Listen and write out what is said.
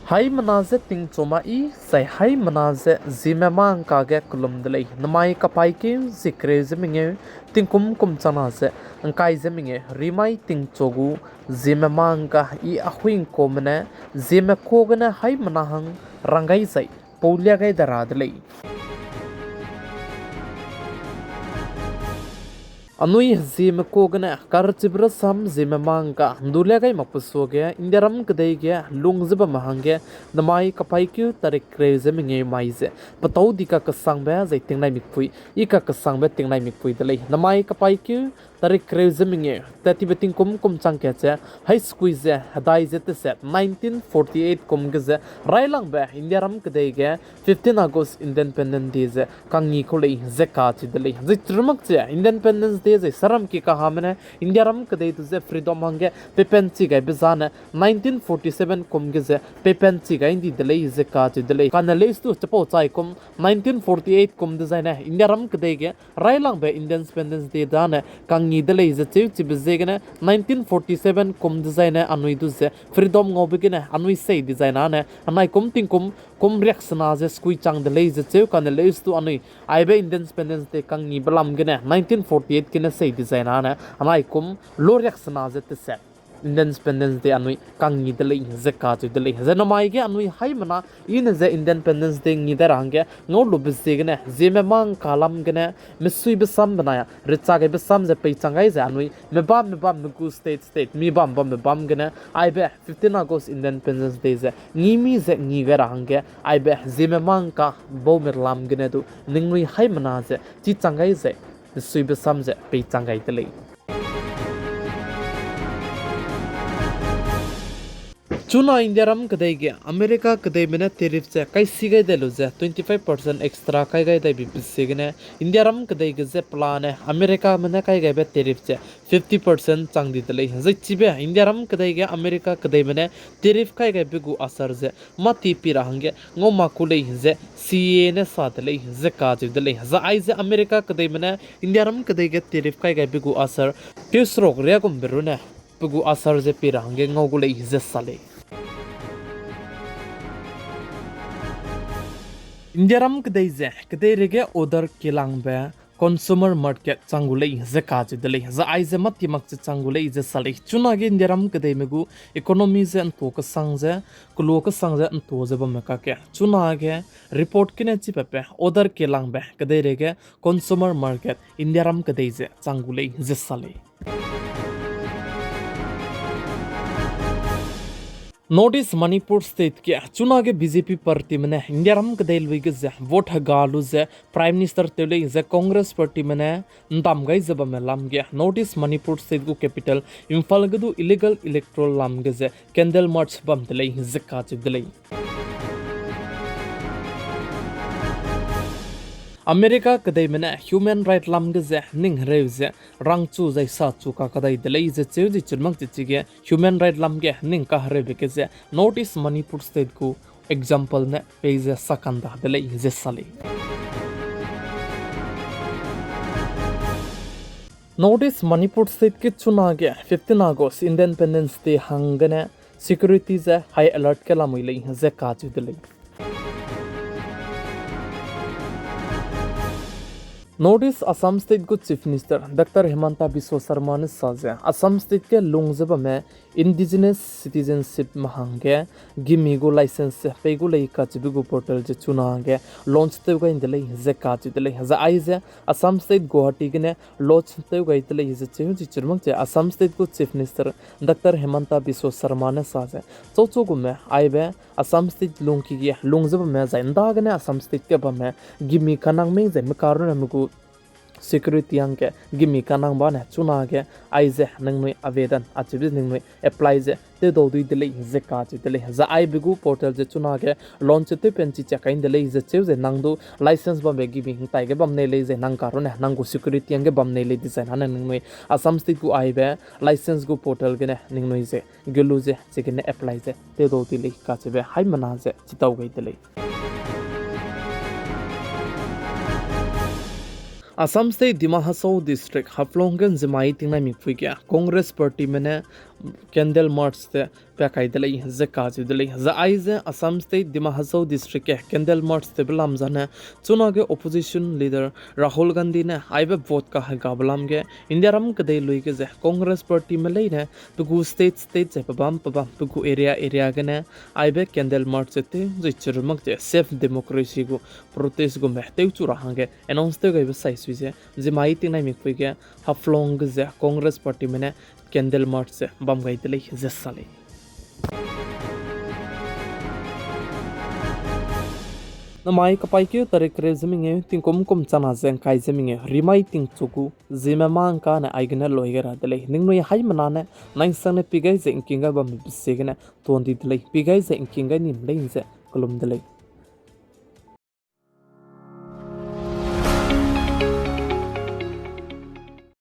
Hai manaze ting choma I sai hai manaze Zememankanews kulumdlei namai kapai ke zikre zeminge ting kum chanaze angkai zeminge rimai ting chogu Zememanka I ahuin komne Zeme kogna hai manahang rangai sai paulia gai daradlei Anui Zeme kogna karchibra sam Zememanka ndulegai mapusoge indiaram kdeige lungziba mahange namai kapaikyu tarik kreze minge maize patau dika kasangba zaitingnai mikpui ika kasangba tingnai mikpui dalei namai kapaikyu tarik kreze minge tatibeting kum changkeche high squeeze hadai zete set 1948 kumgeze railang ba indiaram kdeige 15 August Independence Day ze kangi kolei zekachi dalei zitrmak che Independence Day saram ki kahamne India ram kadai tu ze freedom hange pepenchi gai bizana 1947 kumge ze pepenchi gai indi delay ze ka chi delay kanale stu chapo chai kum 1948 kum design India ram kadai ge railang be Independence Day dana kangi delay ze chi bizegene 1947 kum design anui du ze freedom ngobegene anui sei design ane anai kum ting kum reaction az skui chang delay ze cheu kanale stu anui aibe Independence Day kangi balam gene 1948 kine sei design ana anai kum loriak sanaze te set Independence Day anui kangi delei zeka chu delei zanamai ge anui hai mana in ze Independence Day ngi darange ngolu bisegne Zememang kalam gene misui besam banaya richa ge besam ze peichangai ze anui mebam nugu state mi bam gene aibe 15 August Independence Day ze ngimi ze ngi garange aibe Zememang ka bomerlam gene du ningui hai mana ze chi changai ze misui besam ze peichangai delei Chuna India ram kadai ge America kadai mena tariff se kai sigai delu ze 25% extra kai gai dai bisigne India ram kadai ge ze plan hai America mena kai gai be tariff se 50% chang di dai ze chibe India ram kadai ge America kadai mena tariff kai gai bigu asar ze mati pi rahange ngoma kulei ze CA ne sa dai ze ka ji dai za ai ze America kadai mena India ram kadai ge tariff kai gai bigu asar pisrok re gum berune bigu asar ze pi rahange ngogulei ze sale India ram kadai rege odar kilang be consumer market changulei zeka jidlei za aize mati mak changulei je salei chuna ge India ram kadai megu economy ze an to ka sangje kulo ka sangje an to je bam ka ke chuna ge report kine chi pepe odar kilang be kadai rege consumer market India ram kadai je changulei je salei Notice Manipur state ke chuna ke BJP party mane India ram kadai luige ze vote galu ze prime minister tele ze Congress party mane ndam gai ze bam lam ge notice Manipur state go capital Imphal gadu illegal electoral lam ge ze candle march bam tele ze ka chi dele America kadai mena human right lam ge ze ning reuze rangchu zai sa chu ka kadai delei ze cheuji chulmak chichige human right lam ge ning ka hare beke ze notice Manipur state ku example ne page sakanda delei ze sale notice Manipur state ke chuna ge 15 August Independence Day hangane security ze high alert ke lamui lei ze ka chu delei Notice Assam State good Chief Minister Dr. Himanta Biswa Sarma ne saze Assam State ke lungzeba me indigenous citizenship mahange gimi go license pe go lei ka chibu portal je chuna ge launch te ga indele ze ka chi dele za aize Assam State Guwahati ge ne launch te ga itele ze chu chi churmak je Assam State good Chief Minister Dr. Himanta Biswa Sarma ne saze chocho gu me aibe Assam State lungki ge lungzeba me za inda ge ne Assam State ke ba me gimi kanang me ze me karun amgu security anke gimi kanang ba ne chuna ge aize nangnoi avedan achibi nangnoi apply je te do dui dele ze ka chi dele za ai bigu portal je chuna ge launch te penchi cha kain dele ze cheu ze nangdu license ba be gimi tai ge bam ne le ze nang karu ne nangu security ange bam ne le design han nangnoi Assam state gu ai be license gu portal ge ne nangnoi ze gelu je che ne apply je te do dile ka che be hai mana je chitau ge dele Assam State Dima Hasau District Haflongan Zemai Tingna Mikfuikia Congress Party Mene candle march te pekai delai ze kaji delai za aize Assam state Dima Hasau district ke candle march te belam jana chuna ge opposition leader Rahul Gandhi ne aibe vote ka ga belam ge India ram ke dei lui ke ze Congress party me lei ne pugu state je pabam pugu area ge ne aibe candle march te ze churmak je safe democracy go protest go me te chura hange announce te ge sai suije je mai ti nai mi ge haflong ge Congress party me ne candle march se bam gai delai ze sale na mai kapai ke tarik re zeminge tingkom kom chana zeng kai zeminge rimai ting chuku Zememanka na aigna loigera delai ningnoi hai manane nang sang ne pigai zeng kinga bam bisegna tondi delai pigai zeng kinga nim lein ze kolum delai